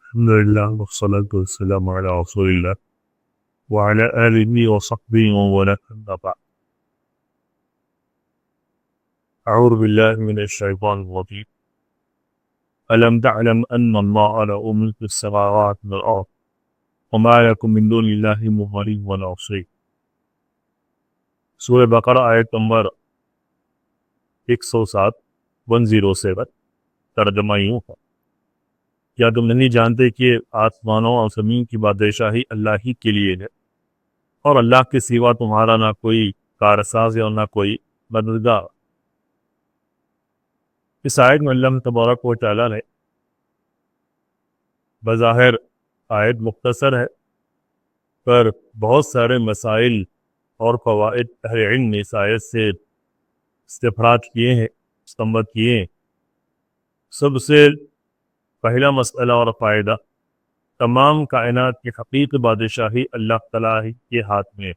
الحمد لله والصلاة والسلام على رسول الله وعلى آله وصحبه ومن والاه أما بعد. أعوذ بالله من الشيطان الرجيم. ألم تعلم أن الله له ملك السماوات والأرض وما لكم من دون الله من ولي ولا نصير. سورہ بقرہ آیت نمبر 107 107 ترجمہ یوں ہے: کیا تم نہیں جانتے کہ آسمانوں اور زمین کی بادشاہی اللہ ہی کے لیے ہے، اور اللہ کے سوا تمہارا نہ کوئی کارساز ہے اور نہ کوئی مددگار۔ اس آیت میں اللہ تبارک و تعالیٰ نے بظاہر آیت مختصر ہے، پر بہت سارے مسائل اور فوائد اہل علم نے اس آیت سے استفراد کیے ہیں، استنباط کیے ہیں۔ سب سے پہلا مسئلہ اور فائدہ، تمام کائنات کی حقیقی بادشاہی اللہ تعالیٰ ہی کے ہاتھ میں ہے۔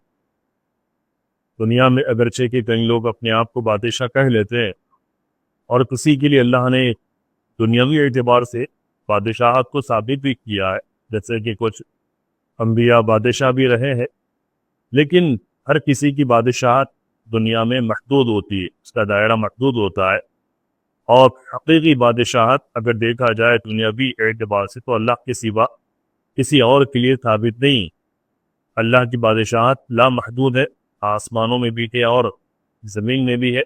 دنیا میں اگرچہ کہ کئی لوگ اپنے آپ کو بادشاہ کہہ لیتے ہیں، اور کسی کے لیے اللہ نے دنیاوی اعتبار سے بادشاہت کو ثابت بھی کیا ہے، جیسے کہ کچھ انبیاء بادشاہ بھی رہے ہیں، لیکن ہر کسی کی بادشاہت دنیا میں محدود ہوتی ہے، اس کا دائرہ محدود ہوتا ہے، اور حقیقی بادشاہت اگر دیکھا جائے دنیاوی اعتبار سے تو اللہ کے سوا کسی اور کے لیے ثابت نہیں۔ اللہ کی بادشاہت لامحدود ہے، آسمانوں میں بھی ہے اور زمین میں بھی ہے،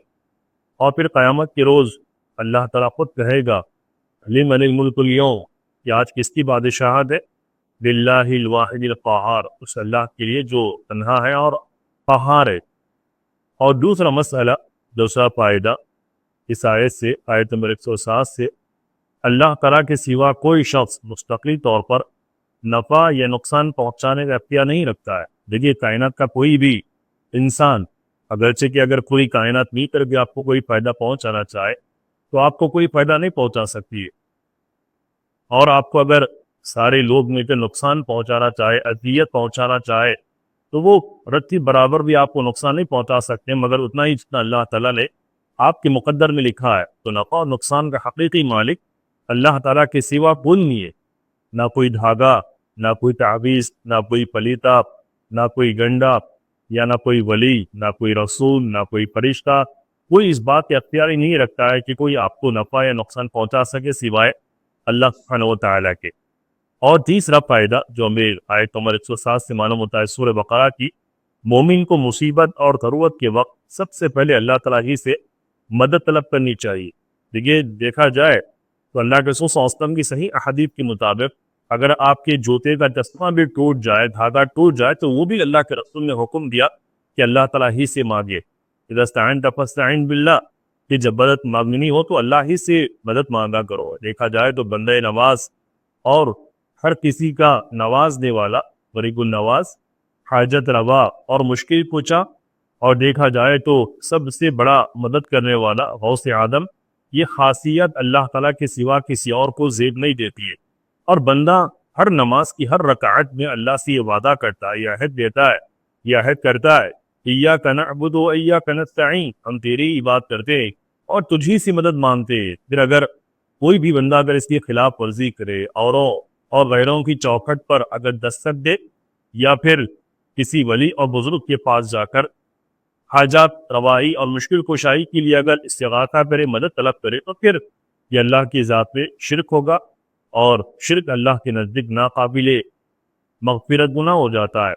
اور پھر قیامت کے روز اللہ تعالیٰ خود کہے گا لمن الملک اليوم، کہ آج کس کی بادشاہت ہے؟ للہ الواحد القہار، اس اللہ کے لیے جو تنہا ہے اور قہار ہے۔ اور دوسرا مسئلہ، دوسرا فائدہ اس آیت سے، آیت نمبر 107 سے، اللہ تعالیٰ کے سوا کوئی شخص مستقلی طور پر نفع یا نقصان پہنچانے کا اختیار نہیں رکھتا ہے۔ دیکھیے کائنات کا کوئی بھی انسان، اگرچہ کہ اگر پوری کائنات مل کر کے آپ کو کوئی فائدہ پہنچانا چاہے تو آپ کو کوئی فائدہ نہیں پہنچا سکتی ہے، اور آپ کو اگر سارے لوگ مل کر نقصان پہنچانا چاہے، اذیت پہنچانا چاہے، تو وہ رتی برابر بھی آپ کو نقصان نہیں پہنچا سکتے، مگر اتنا ہی جتنا اللہ تعالیٰ نے آپ کے مقدر میں لکھا ہے۔ تو نفع اور نقصان کا حقیقی مالک اللہ تعالیٰ کے سوا کوئی نہیں ہے، نہ کوئی دھاگا، نہ کوئی تعویذ، نہ کوئی پلیتا، نہ کوئی گنڈا، یا نہ کوئی ولی، نہ کوئی رسول، نہ کوئی فرشتہ، کوئی اس بات کے اختیار ہی نہیں رکھتا ہے کہ کوئی آپ کو نفع یا نقصان پہنچا سکے سوائے اللہ سبحانہ و تعالیٰ کے۔ اور تیسرا فائدہ جو ہمیں آیت نمبر 107 سے معلوم ہوتا ہے سورہ بقرہ کی، مومن کو مصیبت اور ضرورت کے وقت سب سے پہلے اللہ تعالیٰ ہی سے مدد طلب کرنی چاہیے۔ دیکھیے دیکھا جائے تو اللہ کے رسول صلی اللہ علیہ وسلم کی صحیح احادیث کے مطابق اگر آپ کے جوتے کا تسمہ بھی ٹوٹ جائے، دھاگا ٹوٹ جائے، تو وہ بھی اللہ کے رسول نے حکم دیا کہ اللہ تعالیٰ ہی سے مانگے۔ اذا استعنت فاستعن باللہ، کہ جب مدد مانگنی ہو تو اللہ ہی سے مدد مانگا کرو۔ دیکھا جائے تو بندہ نواز اور ہر کسی کا نوازنے والا، غریب النواز، حاجت روا اور مشکل پوچھا، اور دیکھا جائے تو سب سے بڑا مدد کرنے والا، غوث اعظم، یہ خاصیت اللہ تعالیٰ کے سوا کسی اور کو زیب نہیں دیتی ہے۔ اور بندہ ہر نماز کی ہر رکعت میں اللہ سے یہ وعدہ کرتا ہے، یہ عہد دیتا ہے، یہ عہد کرتا ہے، ایاک نعبد و ایاک نستعین، ہم تیری عبادت کرتے ہیں اور تجھی سے مدد مانگتے ہیں۔ پھر اگر کوئی بھی بندہ اگر اس کی خلاف ورزی کرے، اوروں اور غیروں کی چوکھٹ پر اگر دستک دے، یا پھر کسی ولی اور بزرگ کے پاس جا کر حاجات روائی اور مشکل کشائی کے لیے اگر استغاثہ کرے، مدد طلب کرے، تو پھر یہ اللہ کی ذات میں شرک ہوگا، اور شرک اللہ کے نزدیک ناقابل مغفرت گناہ ہو جاتا ہے۔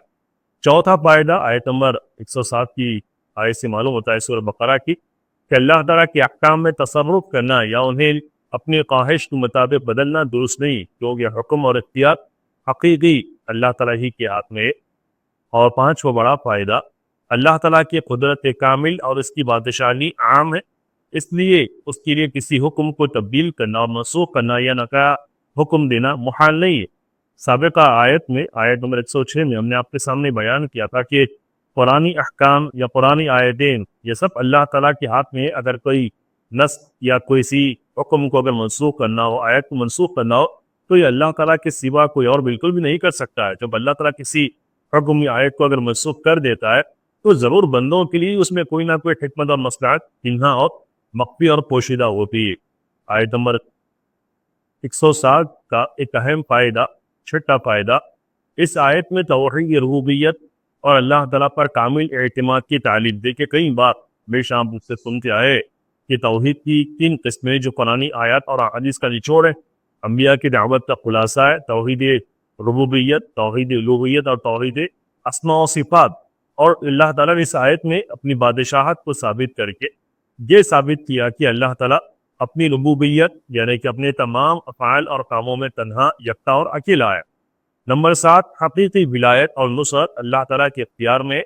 چوتھا فائدہ آیت نمبر 107 کی آیت سے معلوم ہوتا ہے سورہ بقرہ کی، کہ اللہ تعالیٰ کے احکام میں تصرف کرنا یا انہیں اپنی خواہش کے مطابق بدلنا درست نہیں، کیونکہ حکم اور اختیار حقیقی اللہ تعالیٰ ہی کے ہاتھ میں۔ اور پانچواں بڑا فائدہ، اللہ تعالیٰ کی قدرت کامل اور اس کی بادشاہی عام ہے، اس لیے اس کے لیے کسی حکم کو تبدیل کرنا اور منسوخ کرنا یا نیا حکم دینا محال نہیں ہے۔ سابقہ آیت میں، آیت نمبر 106 میں ہم نے آپ کے سامنے بیان کیا تھا کہ پرانی احکام یا پرانی آیتیں یہ سب اللہ تعالیٰ کے ہاتھ میں ہے۔ اگر کوئی نسخ یا کوئی سی حکم کو اگر منسوخ کرنا ہو، آیت کو منسوخ کرنا ہو، تو یہ اللہ تعالیٰ کے سوا کوئی اور بالکل بھی نہیں کر سکتا ہے۔ جب اللہ تعالیٰ کسی حکم یا آیت کو اگر منسوخ کر دیتا ہے تو ضرور بندوں کے لیے اس میں کوئی نہ کوئی حکمت اور مصلحت، انہا اور مخفی اور پوشیدہ ہوتی ہے۔ آیت نمبر 160 کا ایک اہم فائدہ، چھٹا فائدہ، اس آیت میں توحید ربوبیت اور اللہ تعالیٰ پر کامل اعتماد کی تعلیم دے کے کئی بار ہمیشہ ہم مجھ سے سنتے آئے کہ توحید کی 3 قسمیں جو قرآنی آیات اور احادیث کا نچوڑ ہے، انبیاء کی دعوت کا خلاصہ ہے، توحید ربوبیت، توحید الوہیت اور توحید اسماء و صفات۔ اور اللہ تعالیٰ نے اس آیت میں اپنی بادشاہت کو ثابت کر کے یہ ثابت کیا کہ اللہ تعالیٰ اپنی ربوبیت یعنی کہ اپنے تمام افعال اور کاموں میں تنہا، یکتا اور اکیلا ہے۔ نمبر 7، حقیقی ولایت اور نصرت اللہ تعالیٰ کے اختیار میں،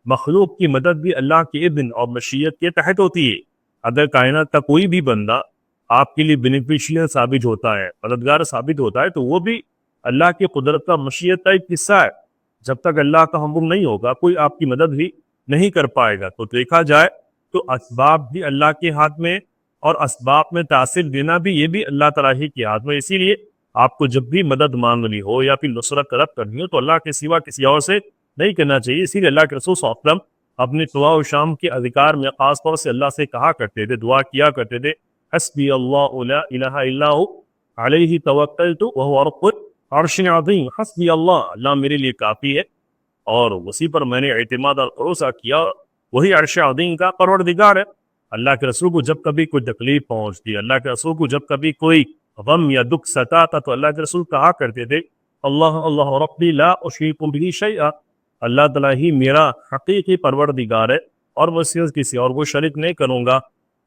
مخلوق کی مدد بھی اللہ کے اذن اور مشیت کے تحت ہوتی ہے۔ اگر کائنات کا کوئی بھی بندہ آپ کے لیے بینیفیشیل ثابت ہوتا ہے، مددگار ثابت ہوتا ہے، تو وہ بھی اللہ کی قدرت کا مشیت کا ایک حصہ ہے۔ جب تک اللہ کا حکم نہیں ہوگا کوئی آپ کی مدد بھی نہیں کر پائے گا۔ تو دیکھا جائے تو اسباب بھی اللہ کے ہاتھ میں، اور اسباب میں تاثیر دینا بھی یہ بھی اللہ تعالیٰ ہی کے ہاتھ میں۔ اسی لیے آپ کو جب بھی مدد مانگنی ہو یا پھر نصرت طلب کرنی ہو تو اللہ کے سوا کسی اور سے نہیں کرنا چاہیے۔ اسی لیے اللہ کے رسول صلی اللہ علیہ وسلم اپنے صبح و شام کے اذکار میں خاص طور سے اللہ سے کہا کرتے تھے، دعا کیا کرتے تھے، حسبی اللہ لا الہ الا ہو علیہ توکلت وہو رب العرش العظیم۔ حسبی اللہ، اللہ میرے لیے کافی ہے اور اسی پر میں نے اعتماد اور بھروسہ کیا، وہی عرش عظیم کا پروردگار ہے۔ اللہ کے رسول کو جب کبھی کوئی تکلیف پہنچتی، اللہ کے رسول کو جب کبھی کوئی غم یا دکھ ستاتا تو اللہ کے رسول کہا کرتے تھے، اللہ اللہ ربی لا اشریک بہ شیئا، اللہ تعالیٰ ہی میرا حقیقی پروردگار ہے اور میں کسی اور کو شریک نہیں کروں گا۔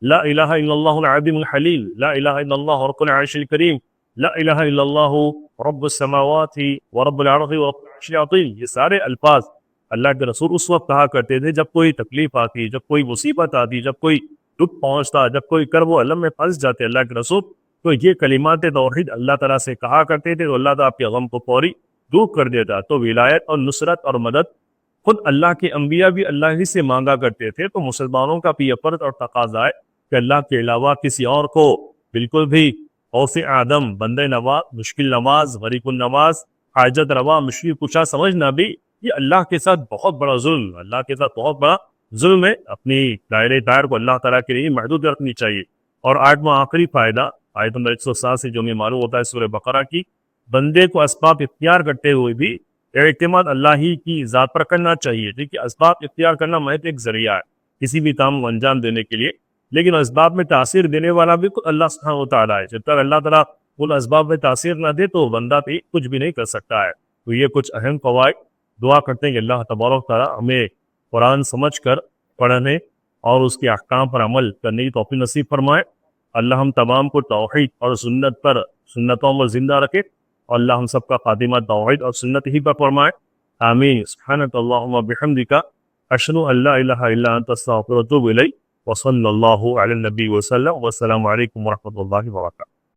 لا الہ الا اللہ العظیم الحلیم، لا الہ الا اللہ رب العرش الکریم، لا الہ الا اللہ رب السماوات ورب العرش ورب العرش العظیم۔ یہ سارے الفاظ اللہ کے رسول اس وقت کہا کرتے تھے جب کوئی تکلیف آتی، جب کوئی مصیبت آتی، جب کوئی دکھ پہنچتا، جب کوئی کرب و علم میں پھنس جاتے اللہ کے رسول، تو یہ کلمات توحید اللہ تعالیٰ سے کہا کرتے تھے تو اللہ تعالیٰ آپ کے غم کو فوری دور کر دیتا۔ تو ولایت اور نصرت اور مدد خود اللہ کے انبیاء بھی اللہ ہی سے مانگا کرتے تھے۔ تو مسلمانوں کا بھی یہ فرض اور تقاضا ہے کہ اللہ کے علاوہ کسی اور کو بالکل بھی غوث اعظم، بندہ نواز، مشکل نواز، غریب النواز، حاجت روا، مشکل کشا سمجھنا بھی یہ اللہ کے ساتھ بہت بڑا ظلم، اللہ کے ساتھ بہت بڑا ظلم ہے۔ اپنی دائر کو اللہ تعالیٰ کے لیے محدود رکھنی چاہیے۔ اور 8واں آخری فائدہ آیت نمبر 107 سے جو ہمیں معلوم ہوتا ہے سورہ بقرہ کی، بندے کو اسباب اختیار کرتے ہوئے بھی اعتماد اللہ ہی کی ذات پر کرنا چاہیے۔ دیکھیے اسباب اختیار کرنا محض ایک ذریعہ ہے کسی بھی کام کو انجام دینے کے لیے، لیکن اسباب میں تاثیر دینے والا بھی خود اللہ سبحانہ و تعالیٰ ہے۔ جب تک اللہ تعالیٰ ان اسباب میں تاثیر نہ دے تو بندہ بھی کچھ بھی نہیں کر سکتا ہے۔ تو یہ کچھ اہم فوائد، دعا کرتے ہیں کہ اللہ تبارک تعالیٰ ہمیں قرآن سمجھ کر پڑھنے اور اس کے احکام پر عمل کرنے کی توفیق نصیب فرمائے۔ اللہ ہم تمام کو توحید اور سنتوں پر زندہ رکھے، اور اللہ ہم سب کا خاتمہ توحید اور سنت ہی پر فرمائے، آمین۔ سبحانک اللہم بحمدک، اشہد ان لا الہ الا انت، استغفرک و اتوب الیک، وصلی اللہ علی النبی وسلم، والسلام علیکم ورحمۃ اللہ وبرکاتہ۔